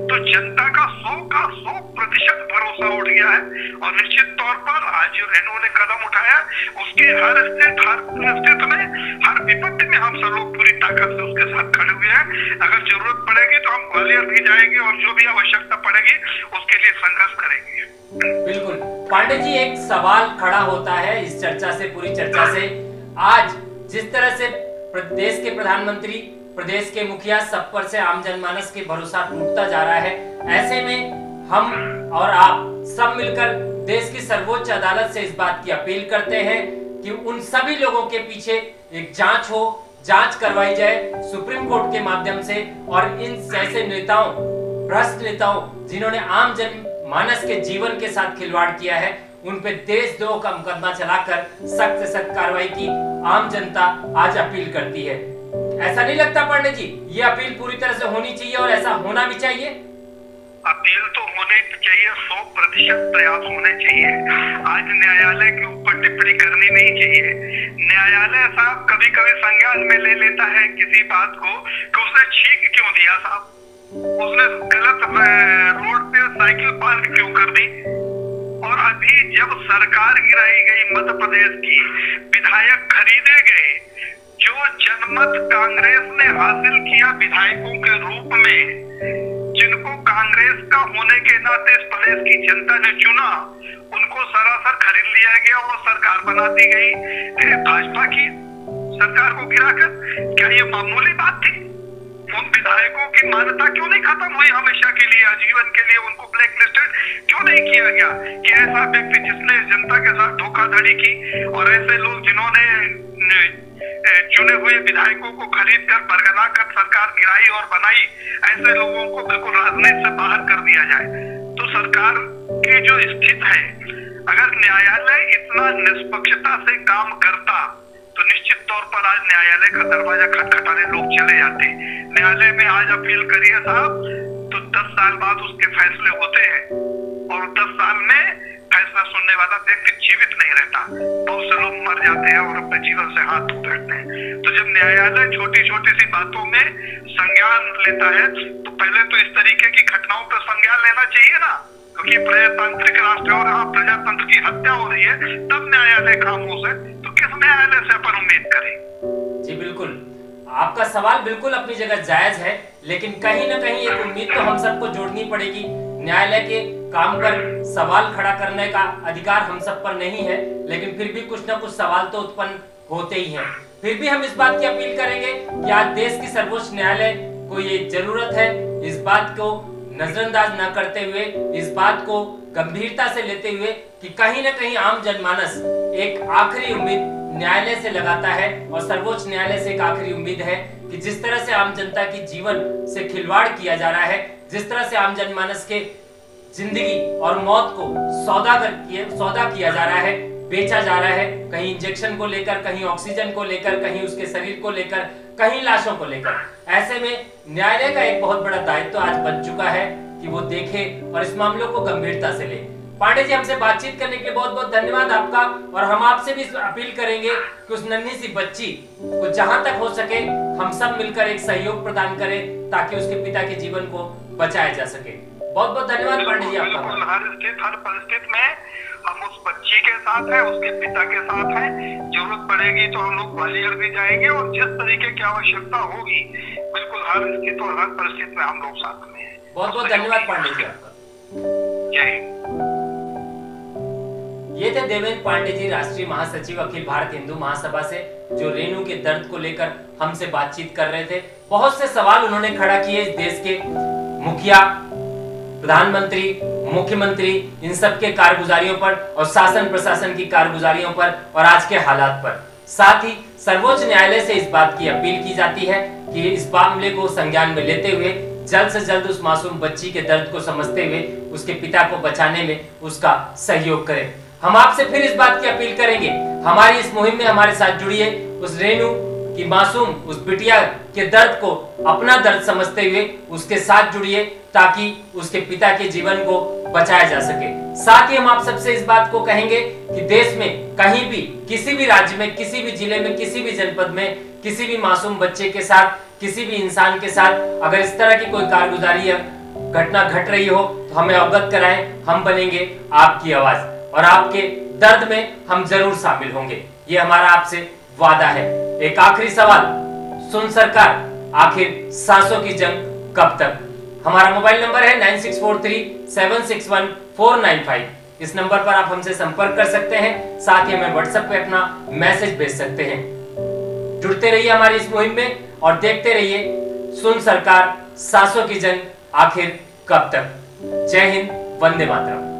तो जनता का 100% प्रतिशत भरोसा उठ गया है। और निश्चित तौर पर आज जो रेणु ने कदम उठाया, उसके हर स्थिति में, हर विपत्ति में हम सब लोग पूरी ताकत से उसके साथ खड़े हुए हैं। अगर जरूरत पड़ेगी तो हम ग्वालियर भी जाएंगे और जो भी आवश्यकता पड़ेगी उसके लिए संघर्ष करेंगे। बिल्कुल पांडे जी, एक सवाल खड़ा होता है इस चर्चा से, पूरी चर्चा से। आज जिस तरह से देश के प्रधानमंत्री, प्रदेश के मुखिया, सब पर से आम जनमानस के भरोसा टूटता जा रहा है, ऐसे में हम और आप सब मिलकर देश की सर्वोच्च अदालत से इस बात की अपील करते हैं कि उन सभी लोगों के पीछे एक जांच हो, जांच करवाई जाए सुप्रीम कोर्ट के माध्यम से, और इन जैसे नेताओं, भ्रष्ट नेताओं जिन्होंने आम जनमानस के जीवन के साथ खिलवाड़ किया है, उन पे देशद्रोह का मुकदमा चलाकर सख्त से सख्त कार्रवाई की आम जनता आज अपील करती है। ऐसा नहीं लगता पांडे जी, ये अपील पूरी तरह से होनी चाहिए और ऐसा होना भी चाहिए? अपील तो होनी चाहिए, 100% प्रयास होने चाहिए। आज न्यायालय के ऊपर टिप्पणी करनी नहीं चाहिए। न्यायालय साहब कभी कभी संज्ञान में ले लेता है किसी बात को कि उसने छींक क्यों दिया साहब, उसने गलत रोड पे साइकिल पार्क क्यों कर दी। और अभी जब सरकार गिराई गई मध्य प्रदेश की, विधायक खरीदे गए, जो जनमत कांग्रेस ने हासिल किया विधायकों के रूप में, जिनको कांग्रेस का होने के नाते इस प्रदेश की जनता ने चुना, उनको सरासर खरीद लिया गया और सरकार बना दी गई भाजपा की सरकार को गिराकर। क्या ये मामूली बात थी? उन विधायकों की मान्यता क्यों नहीं खत्म हुई हमेशा के लिए, आजीवन के लिए? उनको ब्लैक लिस्टेड क्यों नहीं किया गया कि ऐसा व्यक्ति जिसने जनता के साथ धोखाधड़ी की और ऐसे लोग जिन्होंने चुने हुए विधायकों को खरीद कर बरगला कर सरकार गिराई और बनाई, ऐसे लोगों को बिल्कुल राजनीति से बाहर कर दिया जाए। तो सरकार की जो स्थिति है, अगर न्यायालय इतना निष्पक्षता से काम करता तो निश्चित तौर पर आज न्यायालय का दरवाजा खटखटाने लोग चले जाते। न्यायालय में आज अपील करिए साहब तो 10 साल बाद उसके फैसले होते हैं और 10 साल में फैसला सुनने वाला व्यक्ति जीवित नहीं रहता। बहुत से लोग मर जाते हैं और अपने जीवन से हाथ धो बैठते हैं। तो जब न्यायालय छोटी छोटी सी बातों में संज्ञान लेता है तो पहले तो इस तरीके की घटनाओं पर संज्ञान लेना चाहिए ना, क्योंकि प्रजातांत्रिक राष्ट्र और यहाँ प्रजातंत्र की हत्या हो रही है, तब न्यायालय खामोश है। तो किस न्यायालय से अपन उम्मीद करें? जी बिल्कुल, आपका सवाल बिल्कुल अपनी जगह जायज है, लेकिन कहीं ना कहीं एक उम्मीद तो हम सबको जोड़नी पड़ेगी। न्यायालय के काम पर सवाल खड़ा करने का अधिकार हम सब पर नहीं है, लेकिन फिर भी कुछ ना कुछ सवाल तो उत्पन्न होते ही हैं। फिर भी हम इस बात की अपील करेंगे कि आज देश की सर्वोच्च न्यायालय को ये जरूरत है, इस बात को नजरअंदाज न करते हुए, इस बात को गंभीरता से लेते हुए कि कहीं ना कहीं आम जनमानस एक आखिरी उम्मीद न्यायालय से लगाता है, और सर्वोच्च न्यायालय से एक आखिरी उम्मीद है कि जिस तरह से आम जनता की जीवन से खिलवाड़ किया जा रहा है, जिस तरह से आम जनमानस के जिंदगी और मौत को सौदा किया जा रहा है, बेचा जा रहा है, कहीं इंजेक्शन को लेकर, कहीं ऑक्सीजन को लेकर, कहीं उसके शरीर को लेकर, कहीं लाशों को लेकर। ऐसे में न्यायालय का एक बहुत बड़ा दायित्व आज बन चुका है कि वो देखे और इस मामलों को गंभीरता से ले। पांडे जी, हमसे बातचीत करने के लिए बहुत बहुत धन्यवाद आपका, और हम आपसे भी अपील करेंगे कि उस नन्ही सी बच्ची को जहां तक हो सके हम सब मिलकर एक सहयोग प्रदान करें ताकि उसके पिता के जीवन को बचाया जा सके। बहुत बहुत धन्यवाद पांडे जी आपका। हर परिस्थिति में हम उस बच्ची के साथ हैं, उसके पिता के साथ हैं। जरूरत पड़ेगी तो हम लोग ग्वालियर भी जाएंगे और जिस तरीके की आवश्यकता होगी बिल्कुल हर स्थिति और हर परिस्थिति में हम लोग साथ में हैं। बहुत बहुत धन्यवाद पांडे जी आपका। जय हिंद। ये थे देवेंद्र पांडे जी, राष्ट्रीय महासचिव अखिल भारत हिंदू महासभा से, जो रेणु के दर्द को लेकर हमसे बातचीत कर रहे थे। बहुत से सवाल उन्होंने खड़ा किए इस देश के मुखिया, प्रधानमंत्री, मुख्यमंत्री, इन सब के कारगुजारियों पर और शासन प्रशासन की कारगुजारियों पर और आज के हालात पर। साथ ही सर्वोच्च न्यायालय से इस बात की अपील की जाती है कि इस मामले को संज्ञान में लेते हुए जल्द से जल्द उस मासूम बच्ची के दर्द को समझते हुए उसके पिता को बचाने में उसका सहयोग करें। हम आपसे फिर इस बात की अपील करेंगे, हमारी इस मुहिम में हमारे साथ जुड़िए, उस रेणु की मासूम, उस बिटिया के दर्द को अपना दर्द समझते हुए उसके साथ जुड़िए ताकि उसके पिता के जीवन को बचाया जा सके। साथ ही हम आप सबसे इस बात को कहेंगे कि देश में कहीं भी, किसी भी राज्य में, किसी भी जिले में, किसी भी जनपद में, किसी भी मासूम बच्चे के साथ, किसी भी इंसान के साथ अगर इस तरह की कोई कारगुजारी घटना घट रही हो तो हमें अवगत कराएं, हम बनेंगे आपकी आवाज और आपके दर्द में हम जरूर शामिल होंगे, ये हमारा आपसे वादा है। एक आखिरी सवाल, सुन सरकार, आखिर सांसों की जंग कब तक? हमारा मोबाइल नंबर है 9643761495। इस नंबर पर आप हमसे संपर्क कर सकते हैं, साथ ही हमें व्हाट्सएप पे अपना मैसेज भेज सकते हैं। जुड़ते रहिए हमारी इस मुहिम में और देखते रहिए सुन सरकार, सांसों की जंग आखिर कब तक। जय हिंद, वंदे मातरम।